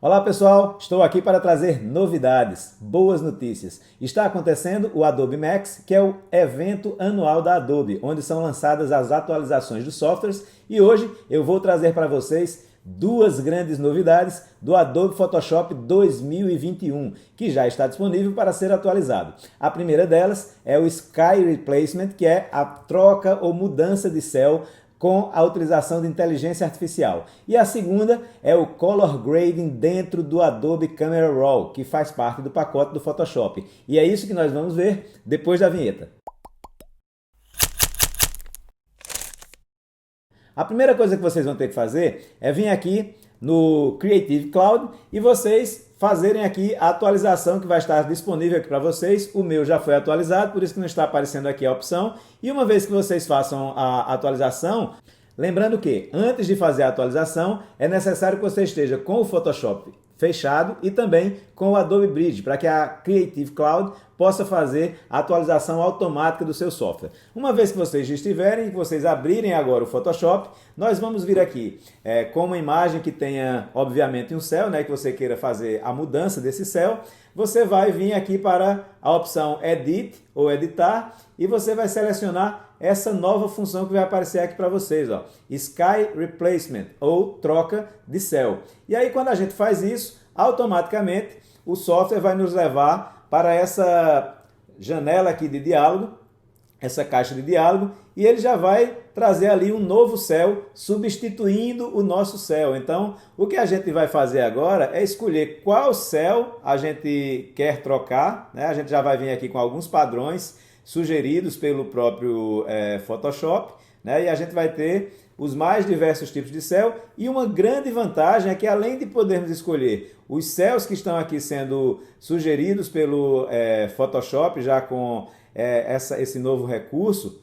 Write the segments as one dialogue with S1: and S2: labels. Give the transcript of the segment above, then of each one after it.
S1: Olá pessoal, estou aqui para trazer novidades, boas notícias. Está acontecendo o Adobe Max, que é o evento anual da Adobe, onde são lançadas as atualizações dos softwares, e hoje eu vou trazer para vocês duas grandes novidades do Adobe Photoshop 2021, que já está disponível para ser atualizado. A primeira delas é o Sky Replacement, que é a troca ou mudança de céu com a utilização de inteligência artificial. E a segunda é o Color Grading dentro do Adobe Camera Raw, que faz parte do pacote do Photoshop. E é isso que nós vamos ver depois da vinheta. A primeira coisa que vocês vão ter que fazer é vir aqui no Creative Cloud e vocês fazerem aqui a atualização que vai estar disponível aqui para vocês. O meu já foi atualizado, por isso que não está aparecendo aqui a opção. E uma vez que vocês façam a atualização, lembrando que antes de fazer a atualização é necessário que você esteja com o Photoshop fechado e também com o Adobe Bridge, para que a Creative Cloud possa fazer a atualização automática do seu software. Uma vez que vocês estiverem, que vocês abrirem agora o Photoshop, nós vamos vir aqui com uma imagem que tenha, obviamente, um céu, né, que você queira fazer a mudança desse céu. Você vai vir aqui para a opção Edit ou Editar e você vai selecionar essa nova função que vai aparecer aqui para vocês, ó, Sky Replacement ou troca de céu. E aí quando a gente faz isso, automaticamente o software vai nos levar para essa janela aqui de diálogo, essa caixa de diálogo, e ele já vai trazer ali um novo céu, substituindo o nosso céu. Então, o que a gente vai fazer agora é escolher qual céu a gente quer trocar, né? A gente já vai vir aqui com alguns padrões sugeridos pelo próprio Photoshop, né? E a gente vai ter os mais diversos tipos de céu, e uma grande vantagem é que além de podermos escolher os céus que estão aqui sendo sugeridos pelo Photoshop, já com esse novo recurso,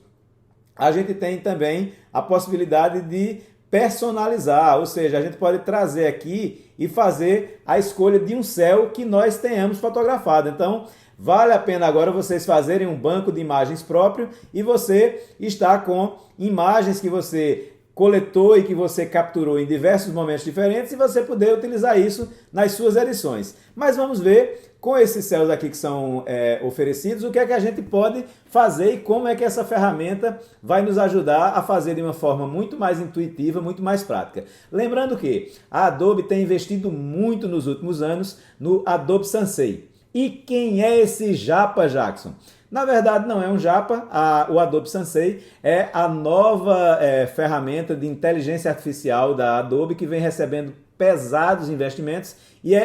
S1: a gente tem também a possibilidade de personalizar, ou seja, a gente pode trazer aqui e fazer a escolha de um céu que nós tenhamos fotografado. Então, vale a pena agora vocês fazerem um banco de imagens próprio e você está com imagens que você coletou e que você capturou em diversos momentos diferentes e você poder utilizar isso nas suas edições. Mas vamos ver, com esses céus aqui que são oferecidos, o que é que a gente pode fazer e como é que essa ferramenta vai nos ajudar a fazer de uma forma muito mais intuitiva, muito mais prática. Lembrando que a Adobe tem investido muito nos últimos anos no Adobe Sensei. E quem é esse japa, Jackson? Na verdade, não é um japa, o Adobe Sensei é a nova ferramenta de inteligência artificial da Adobe que vem recebendo pesados investimentos e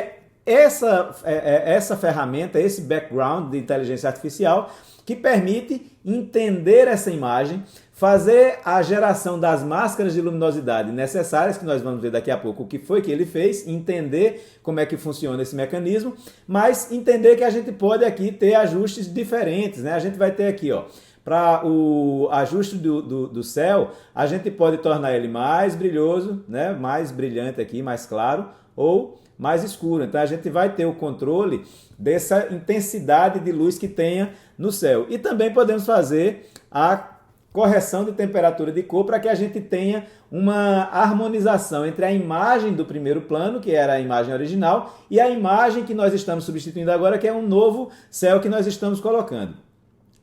S1: essa ferramenta, esse background de inteligência artificial que permite entender essa imagem, fazer a geração das máscaras de luminosidade necessárias, que nós vamos ver daqui a pouco o que foi que ele fez, entender como é que funciona esse mecanismo, mas entender que a gente pode aqui ter ajustes diferentes, né? A gente vai ter aqui, ó, para o ajuste do céu, a gente pode tornar ele mais brilhoso, né? Mais brilhante aqui, mais claro, ou mais escuro. Então a gente vai ter o controle dessa intensidade de luz que tenha no céu. E também podemos fazer a correção de temperatura de cor para que a gente tenha uma harmonização entre a imagem do primeiro plano, que era a imagem original, e a imagem que nós estamos substituindo agora, que é um novo céu que nós estamos colocando.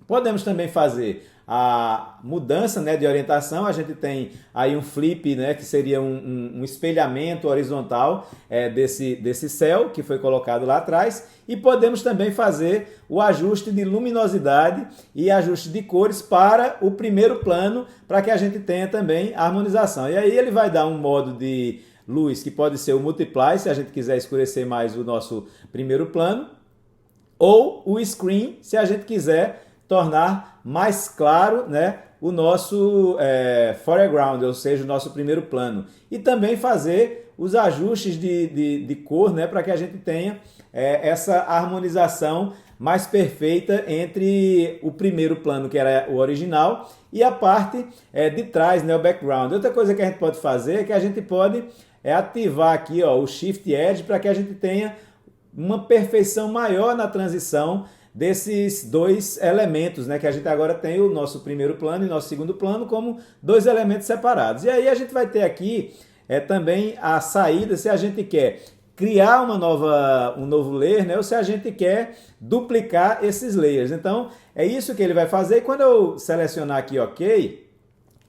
S1: Podemos também fazer a mudança, né, de orientação. A gente tem aí um flip, né, que seria um espelhamento horizontal desse céu que foi colocado lá atrás, e podemos também fazer o ajuste de luminosidade e ajuste de cores para o primeiro plano, para que a gente tenha também a harmonização. E aí ele vai dar um modo de luz que pode ser o multiply, se a gente quiser escurecer mais o nosso primeiro plano, ou o screen, se a gente quiser tornar mais claro, né, o nosso foreground, ou seja, o nosso primeiro plano. E também fazer os ajustes de cor, né, para que a gente tenha essa harmonização mais perfeita entre o primeiro plano, que era o original, e a parte de trás, né, o background. Outra coisa que a gente pode fazer é que a gente pode ativar aqui, ó, o Shift Edge para que a gente tenha uma perfeição maior na transição desses dois elementos, né, que a gente agora tem o nosso primeiro plano e nosso segundo plano como dois elementos separados. E aí a gente vai ter aqui também a saída, se a gente quer criar um novo layer, né? Ou se a gente quer duplicar esses layers. Então, é isso que ele vai fazer. E quando eu selecionar aqui OK,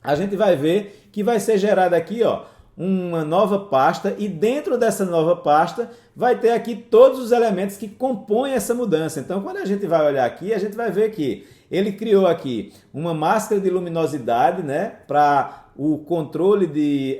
S1: a gente vai ver que vai ser gerada aqui, ó, uma nova pasta, e dentro dessa nova pasta vai ter aqui todos os elementos que compõem essa mudança. Então, quando a gente vai olhar aqui, a gente vai ver que ele criou aqui uma máscara de luminosidade, né, para o controle de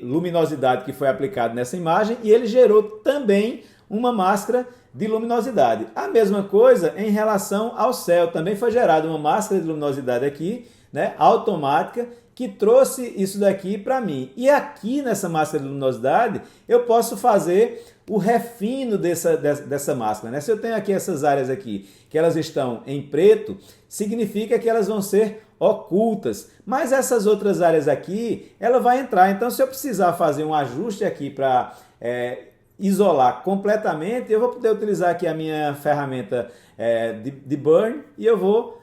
S1: luminosidade que foi aplicado nessa imagem, e ele gerou também uma máscara de luminosidade. A mesma coisa em relação ao céu, também foi gerada uma máscara de luminosidade aqui, né, automática, que trouxe isso daqui para mim. E aqui nessa máscara de luminosidade, eu posso fazer o refino dessa máscara, né? Se eu tenho aqui essas áreas aqui, que elas estão em preto, significa que elas vão ser ocultas. Mas essas outras áreas aqui, ela vai entrar. Então, se eu precisar fazer um ajuste aqui para isolar completamente, eu vou poder utilizar aqui a minha ferramenta de Burn, e eu vou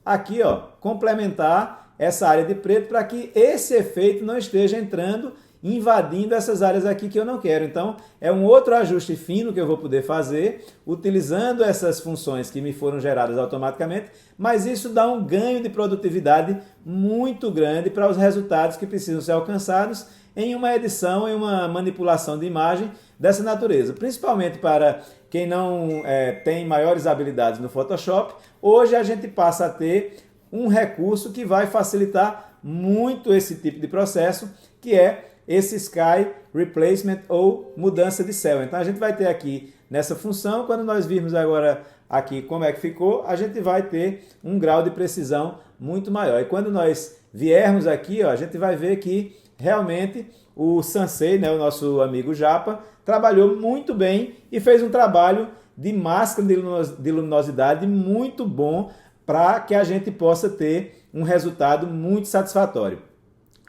S1: aqui, ó, complementar essa área de preto para que esse efeito não esteja entrando, invadindo essas áreas aqui que eu não quero. Então, é um outro ajuste fino que eu vou poder fazer, utilizando essas funções que me foram geradas automaticamente, mas isso dá um ganho de produtividade muito grande para os resultados que precisam ser alcançados em uma edição, em uma manipulação de imagem dessa natureza. Principalmente para quem não tem maiores habilidades no Photoshop, hoje a gente passa a ter um recurso que vai facilitar muito esse tipo de processo, que é esse Sky Replacement ou mudança de céu. Então a gente vai ter aqui nessa função, quando nós virmos agora aqui como é que ficou, a gente vai ter um grau de precisão muito maior. E quando nós viermos aqui, ó, a gente vai ver que realmente o Sansei, né, o nosso amigo Japa, trabalhou muito bem e fez um trabalho de máscara de luminosidade muito bom, para que a gente possa ter um resultado muito satisfatório.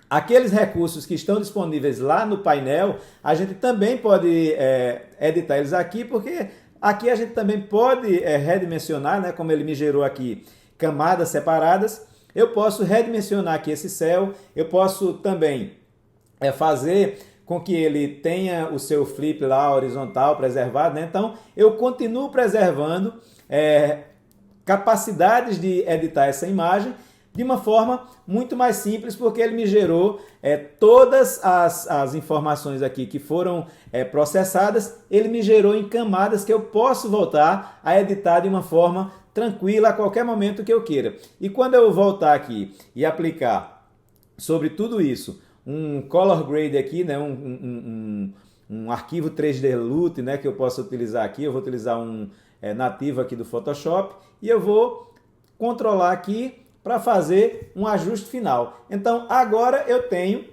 S1: Aqueles recursos que estão disponíveis lá no painel, a gente também pode editar eles aqui, porque aqui a gente também pode redimensionar, né, como ele me gerou aqui, camadas separadas. Eu posso redimensionar aqui esse céu, eu posso também fazer com que ele tenha o seu flip lá horizontal preservado, né? Então, eu continuo preservando capacidades de editar essa imagem de uma forma muito mais simples, porque ele me gerou todas as informações aqui que foram processadas, ele me gerou em camadas que eu posso voltar a editar de uma forma tranquila a qualquer momento que eu queira. E quando eu voltar aqui e aplicar sobre tudo isso um color grade aqui, né, um arquivo 3D LUT, né, que eu posso utilizar aqui, eu vou utilizar um nativo aqui do Photoshop, e eu vou controlar aqui para fazer um ajuste final. Então, agora eu tenho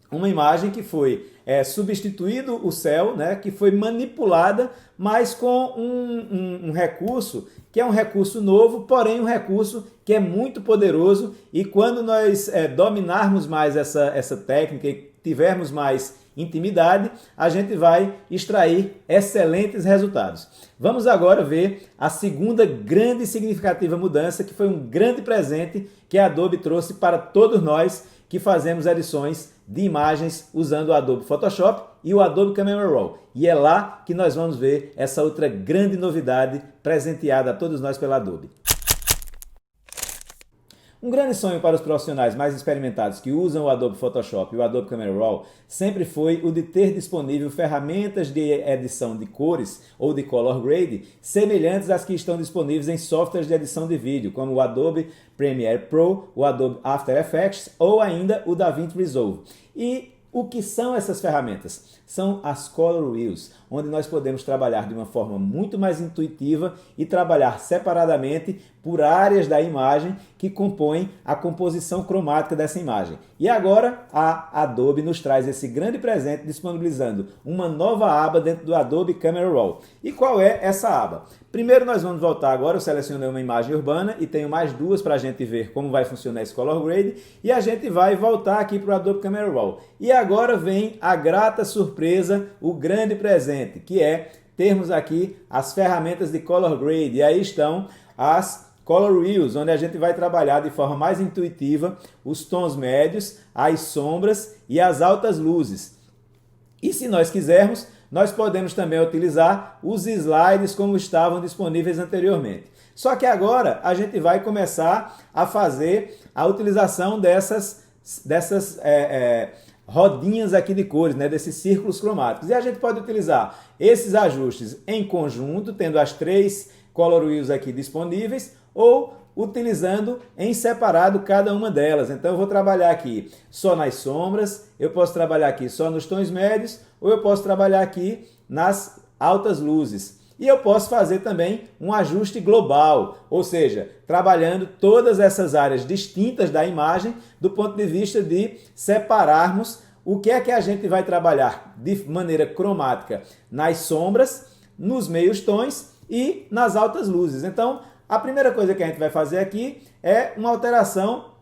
S1: uma imagem que foi substituído o céu, né, que foi manipulada, mas com um recurso que é um recurso novo, porém um recurso que é muito poderoso, e quando nós dominarmos mais essa técnica e tivermos mais intimidade, a gente vai extrair excelentes resultados. Vamos agora ver a segunda grande e significativa mudança, que foi um grande presente que a Adobe trouxe para todos nós que fazemos edições de imagens usando o Adobe Photoshop e o Adobe Camera Raw. E é lá que nós vamos ver essa outra grande novidade presenteada a todos nós pela Adobe. Um grande sonho para os profissionais mais experimentados que usam o Adobe Photoshop e o Adobe Camera Raw sempre foi o de ter disponível ferramentas de edição de cores ou de color grade semelhantes às que estão disponíveis em softwares de edição de vídeo, como o Adobe Premiere Pro, o Adobe After Effects ou ainda o DaVinci Resolve. E o que são essas ferramentas? São as Color Wheels, onde nós podemos trabalhar de uma forma muito mais intuitiva e trabalhar separadamente por áreas da imagem que compõem a composição cromática dessa imagem. E agora a Adobe nos traz esse grande presente disponibilizando uma nova aba dentro do Adobe Camera Raw. E qual é essa aba? Primeiro nós vamos voltar agora, eu selecionei uma imagem urbana e tenho mais duas para a gente ver como vai funcionar esse Color Grade, e a gente vai voltar aqui para o Adobe Camera Raw. E agora vem a grata surpresa, o grande presente, que é termos aqui as ferramentas de Color Grade. E aí estão as Color Wheels, onde a gente vai trabalhar de forma mais intuitiva os tons médios, as sombras e as altas luzes. E se nós quisermos, nós podemos também utilizar os slides como estavam disponíveis anteriormente. Só que agora a gente vai começar a fazer a utilização dessas rodinhas aqui de cores, né, desses círculos cromáticos. E a gente pode utilizar esses ajustes em conjunto, tendo as 3 color wheels aqui disponíveis, ou utilizando em separado cada uma delas. Então eu vou trabalhar aqui só nas sombras, eu posso trabalhar aqui só nos tons médios, ou eu posso trabalhar aqui nas altas luzes. E eu posso fazer também um ajuste global, ou seja, trabalhando todas essas áreas distintas da imagem do ponto de vista de separarmos o que é que a gente vai trabalhar de maneira cromática nas sombras, nos meios tons e nas altas luzes. Então, a primeira coisa que a gente vai fazer aqui é uma alteração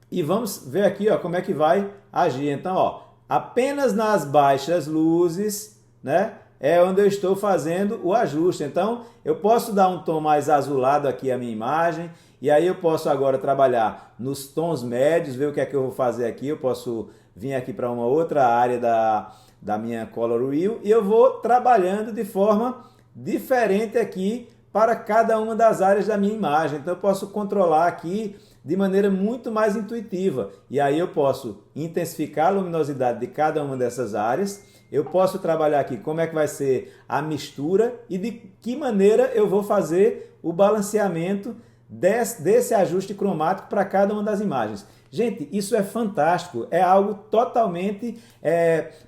S1: e vamos ver aqui, ó, como é que vai agir. Então, ó, apenas nas baixas luzes, né, é onde eu estou fazendo o ajuste. Então, eu posso dar um tom mais azulado aqui à minha imagem, e aí eu posso agora trabalhar nos tons médios, ver o que é que eu vou fazer aqui. Eu posso vir aqui para uma outra área da minha color wheel, e eu vou trabalhando de forma diferente aqui para cada uma das áreas da minha imagem. Então eu posso controlar aqui de maneira muito mais intuitiva. E aí eu posso intensificar a luminosidade de cada uma dessas áreas. Eu posso trabalhar aqui como é que vai ser a mistura e de que maneira eu vou fazer o balanceamento desse ajuste cromático para cada uma das imagens. Gente, isso é fantástico, é algo totalmente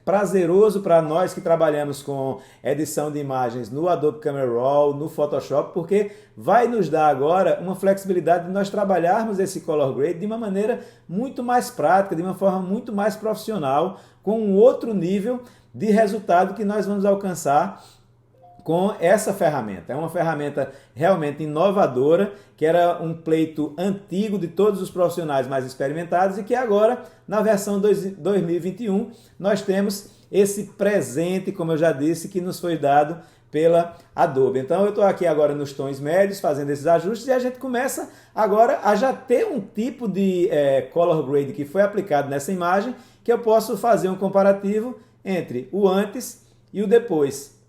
S1: prazeroso para nós que trabalhamos com edição de imagens no Adobe Camera Raw, no Photoshop, porque vai nos dar agora uma flexibilidade de nós trabalharmos esse color grade de uma maneira muito mais prática, de uma forma muito mais profissional, com um outro nível de resultado que nós vamos alcançar com essa ferramenta. É uma ferramenta realmente inovadora, que era um pleito antigo de todos os profissionais mais experimentados e que agora, na versão 2021, nós temos esse presente, como eu já disse, que nos foi dado pela Adobe. Então eu estou aqui agora nos tons médios, fazendo esses ajustes, e a gente começa agora a já ter um tipo de color grade que foi aplicado nessa imagem, que eu posso fazer um comparativo entre o antes e o depois.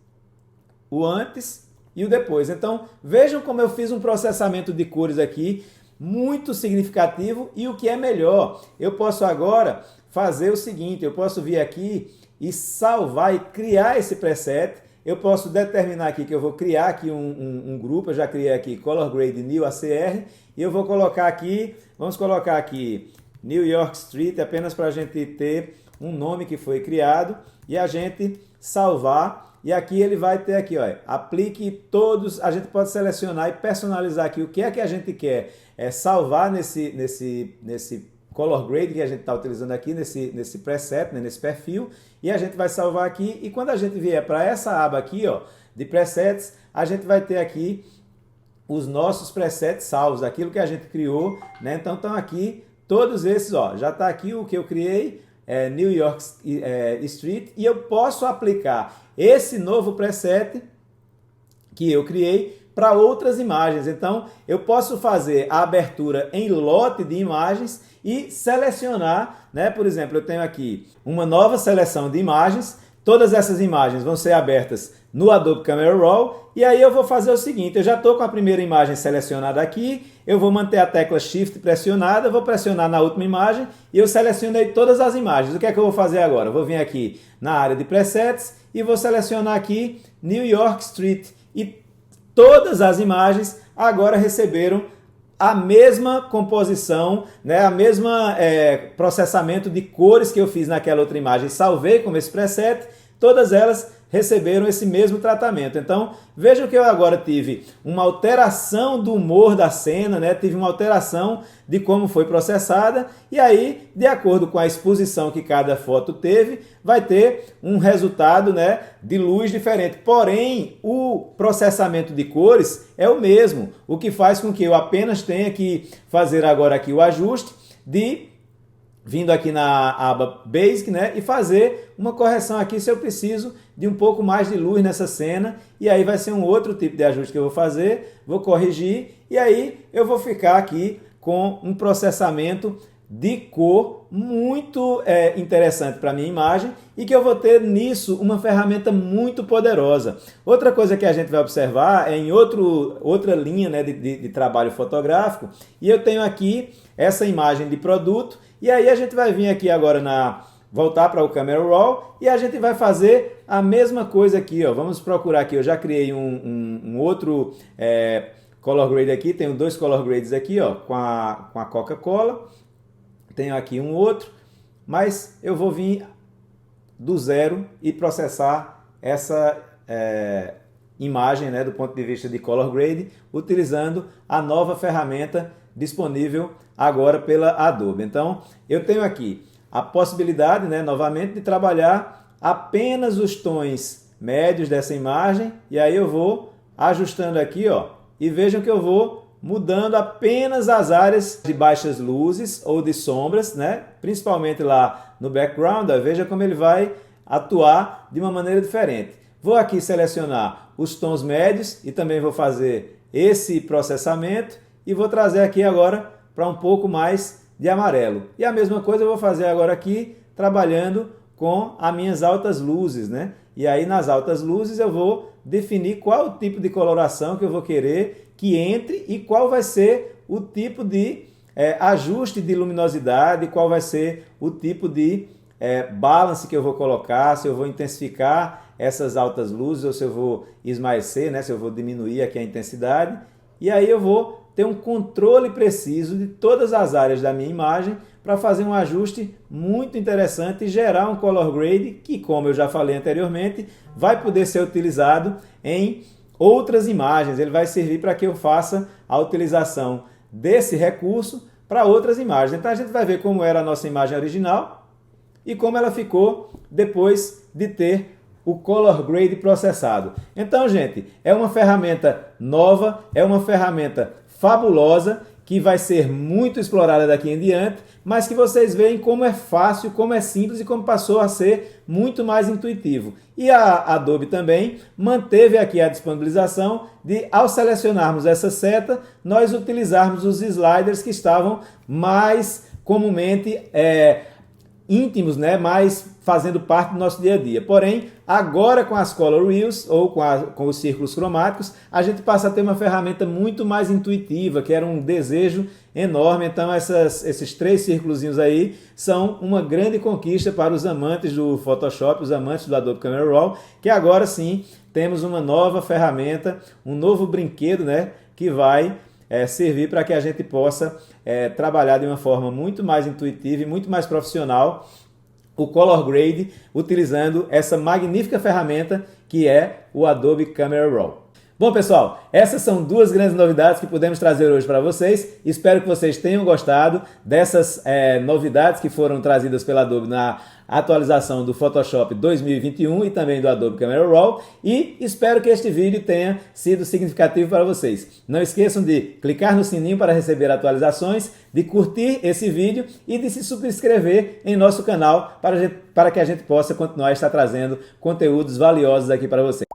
S1: O antes e o depois. Então, vejam como eu fiz um processamento de cores aqui muito significativo, e o que é melhor, eu posso agora fazer o seguinte, eu posso vir aqui e salvar e criar esse preset. Eu posso determinar aqui que eu vou criar aqui um grupo, eu já criei aqui Color Grade New ACR, e eu vou colocar aqui, vamos colocar aqui New York Street, apenas para a gente ter um nome que foi criado, e a gente salvar. E aqui ele vai ter aqui, ó, aplique todos, a gente pode selecionar e personalizar aqui o que é que a gente quer salvar nesse color grade que a gente está utilizando aqui, nesse preset, né, nesse perfil, e a gente vai salvar aqui, e quando a gente vier para essa aba aqui, ó, de presets, a gente vai ter aqui os nossos presets salvos, aquilo que a gente criou, né? Então estão aqui todos esses, ó, já está aqui o que eu criei, New York Street, e eu posso aplicar esse novo preset que eu criei para outras imagens. Então eu posso fazer a abertura em lote de imagens e selecionar, né? Por exemplo, eu tenho aqui uma nova seleção de imagens, todas essas imagens vão ser abertas no Adobe Camera Raw, e aí eu vou fazer o seguinte, eu já estou com a primeira imagem selecionada aqui, eu vou manter a tecla Shift pressionada, vou pressionar na última imagem e eu selecionei todas as imagens. O que é que eu vou fazer agora? Eu vou vir aqui na área de presets e vou selecionar aqui New York Street, e todas as imagens agora receberam a mesma composição, né, a mesma processamento de cores que eu fiz naquela outra imagem. Salvei como esse preset, todas elas receberam esse mesmo tratamento. Então, vejam que eu agora tive uma alteração do humor da cena, né? Tive uma alteração de como foi processada, e aí, de acordo com a exposição que cada foto teve, vai ter um resultado, né, de luz diferente. Porém, o processamento de cores é o mesmo, o que faz com que eu apenas tenha que fazer agora aqui o ajuste de vindo aqui na aba Basic, né, e fazer uma correção aqui se eu preciso de um pouco mais de luz nessa cena, e aí vai ser um outro tipo de ajuste que eu vou fazer, vou corrigir, e aí eu vou ficar aqui com um processamento de cor muito interessante para a minha imagem e que eu vou ter nisso uma ferramenta muito poderosa. Outra coisa que a gente vai observar é em outra linha, né, de trabalho fotográfico, e eu tenho aqui essa imagem de produto, e aí a gente vai vir aqui agora voltar para o Camera Raw e a gente vai fazer a mesma coisa aqui, ó. Vamos procurar aqui, eu já criei um outro color grade aqui, tenho dois color grades aqui, ó, com a Coca-Cola. Tenho aqui um outro, mas eu vou vir do zero e processar essa imagem, né, do ponto de vista de color grade, utilizando a nova ferramenta disponível agora pela Adobe. Então, eu tenho aqui a possibilidade, né, novamente, de trabalhar apenas os tons médios dessa imagem, e aí eu vou ajustando aqui, ó, e vejam que eu vou mudando apenas as áreas de baixas luzes ou de sombras, né? Principalmente lá no background, ó, veja como ele vai atuar de uma maneira diferente. Vou aqui selecionar os tons médios e também vou fazer esse processamento e vou trazer aqui agora para um pouco mais de amarelo. E a mesma coisa eu vou fazer agora aqui, trabalhando com as minhas altas luzes, né? E aí nas altas luzes eu vou definir qual o tipo de coloração que eu vou querer que entre e qual vai ser o tipo de ajuste de luminosidade, qual vai ser o tipo de balance que eu vou colocar, se eu vou intensificar essas altas luzes ou se eu vou esmaecer, né? Se eu vou diminuir aqui a intensidade. E aí eu vou ter um controle preciso de todas as áreas da minha imagem para fazer um ajuste muito interessante e gerar um color grade que, como eu já falei anteriormente, vai poder ser utilizado em outras imagens. Ele vai servir para que eu faça a utilização desse recurso para outras imagens. Então a gente vai ver como era a nossa imagem original e como ela ficou depois de ter o color grade processado. Então, gente, é uma ferramenta nova, é uma ferramenta fabulosa que vai ser muito explorada daqui em diante, mas que vocês veem como é fácil, como é simples e como passou a ser muito mais intuitivo. E a Adobe também manteve aqui a disponibilização de, ao selecionarmos essa seta, nós utilizarmos os sliders que estavam mais comumente íntimos, né, mais fazendo parte do nosso dia a dia. Porém, agora com as Color Wheels ou com os círculos cromáticos, a gente passa a ter uma ferramenta muito mais intuitiva, que era um desejo enorme. Então esses 3 círculozinhos aí são uma grande conquista para os amantes do Photoshop, os amantes do Adobe Camera Raw, que agora sim temos uma nova ferramenta, um novo brinquedo, né, que vai servir para que a gente possa trabalhar de uma forma muito mais intuitiva e muito mais profissional o Color Grade, utilizando essa magnífica ferramenta que é o Adobe Camera Raw. Bom, pessoal, essas são 2 grandes novidades que pudemos trazer hoje para vocês. Espero que vocês tenham gostado dessas novidades que foram trazidas pela Adobe na atualização do Photoshop 2021 e também do Adobe Camera Raw, e espero que este vídeo tenha sido significativo para vocês. Não esqueçam de clicar no sininho para receber atualizações, de curtir esse vídeo e de se subscrever em nosso canal para que a gente possa continuar a estar trazendo conteúdos valiosos aqui para vocês.